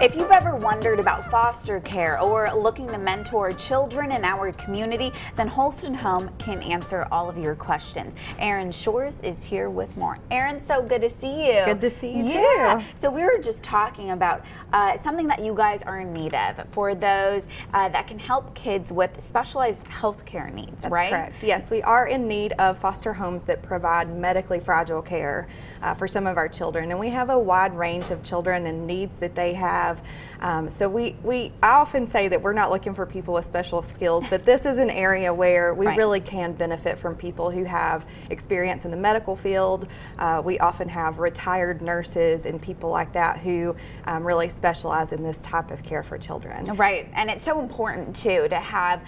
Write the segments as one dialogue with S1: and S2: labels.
S1: If you've ever wondered about foster care or looking to mentor children in our community, then Holston Home can answer all of your questions. Erin Shores is here with more. Erin, so good to see you.
S2: It's good to see you too.
S1: So we were just talking about something that you guys are in need of for those that can help kids with specialized health care needs, right?
S2: That's correct. Yes, we are in need of foster homes that provide medically fragile care for some of our children, and we have a wide range of children and needs that they have. So I often say that we're not looking for people with special skills, but this is an area where we really can benefit from people who have experience in the medical field. We often have retired nurses and people like that who really specialize in this type of care for children.
S1: Right, and it's so important too to have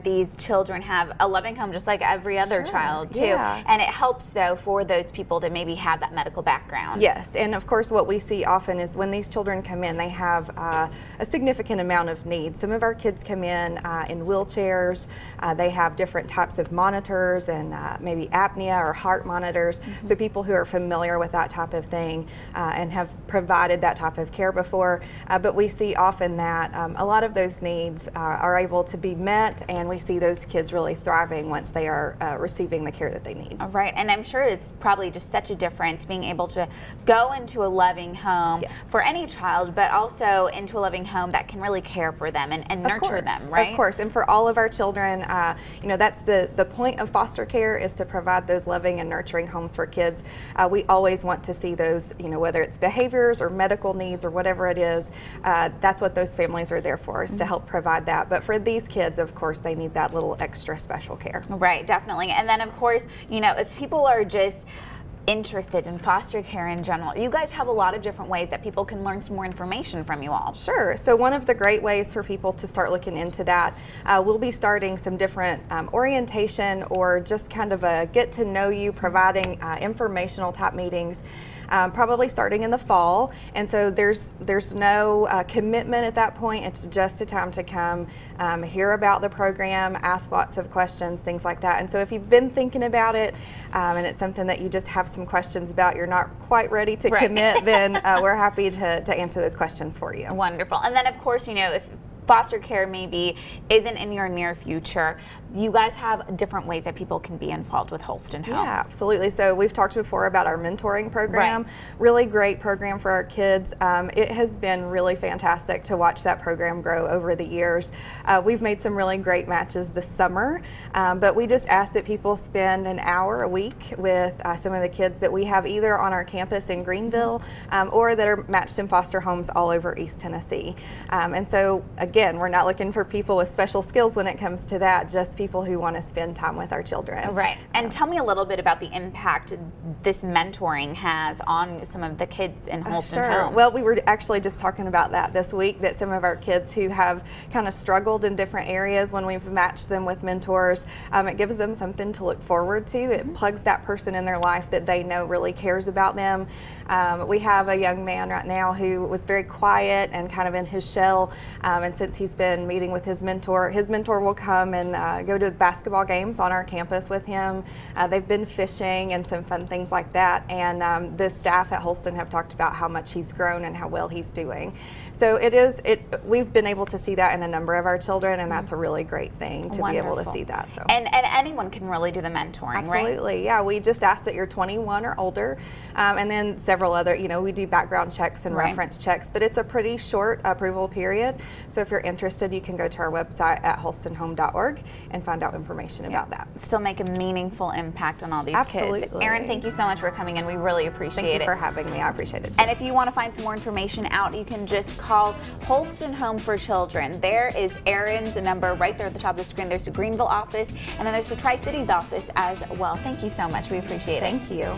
S1: these children have a loving home just like every other child too.
S2: Yeah.
S1: And it helps though for those people to maybe have that medical background.
S2: Yes, and of course what we see often is when these children come in, they have a significant amount of needs. Some of our kids come in wheelchairs. They have different types of monitors and maybe apnea or heart monitors. So people who are familiar with that type of thing and have provided that type of care before. But we see often that a lot of those needs are able to be met, and we see those kids really thriving once they are receiving the care that they need.
S1: Right, and I'm sure it's probably just such a difference being able to go into a loving home for any child, but also into a loving home that can really care for them and nurture them, right?
S2: Of course, and for all of our children, that's the point of foster care, is to provide those loving and nurturing homes for kids. We always want to see those, whether it's behaviors or medical needs or whatever it is, that's what those families are there for, is to help provide that. But for these kids, of course, they need that little extra special care.
S1: Right, definitely. And then of course, if people are just interested in foster care in general, you guys have a lot of different ways that people can learn some more information from you all.
S2: Sure. So one of the great ways for people to start looking into that, we'll be starting some different orientation or just kind of a get to know you, providing informational type meetings. Probably starting in the fall, and so there's no commitment at that point. It's just a time to come, hear about the program, ask lots of questions, things like that. And so if you've been thinking about it and it's something that you just have some questions about, you're not quite ready to commit, then we're happy to answer those questions for you.
S1: Wonderful. And then of course, if foster care maybe isn't in your near future, you guys have different ways that people can be involved with Holston Home.
S2: Yeah, absolutely. So we've talked before about our mentoring program. Really great program for our kids. It has been really fantastic to watch that program grow over the years. We've made some really great matches this summer, but we just ask that people spend an hour a week with some of the kids that we have either on our campus in Greenville or that are matched in foster homes all over East Tennessee. And so again, we're not looking for people with special skills when it comes to that, just people who want to spend time with our children.
S1: Right. And tell me a little bit about the impact this mentoring has on some of the kids in Holston Home.
S2: Well, we were actually just talking about that this week, that some of our kids who have kind of struggled in different areas, when we've matched them with mentors, it gives them something to look forward to. It plugs that person in their life that they know really cares about them. We have a young man right now who was very quiet and kind of in his shell, and since he's been meeting with his mentor will come and go to basketball games on our campus with him. They've been fishing and some fun things like that, and the staff at Holston have talked about how much he's grown and how well he's doing. So we've been able to see that in a number of our children, and that's a really great thing to be able to see that. So.
S1: And anyone can really do the mentoring, right?
S2: Absolutely, yeah. We just ask that you're 21 or older, and then several other, we do background checks and reference checks, but it's a pretty short approval period. So if you're interested, you can go to our website at holstonhome.org and find out information about that.
S1: Still make a meaningful impact on all these kids. Erin, thank you so much for coming in. We really appreciate it.
S2: Thank you for having me. I appreciate it too.
S1: And if you want to find some more information out, you can just call Holston Home for Children. There is Erin's number right there at the top of the screen. There's the Greenville office, and then there's the Tri-Cities office as well. Thank you so much. We appreciate it.
S2: Thank you.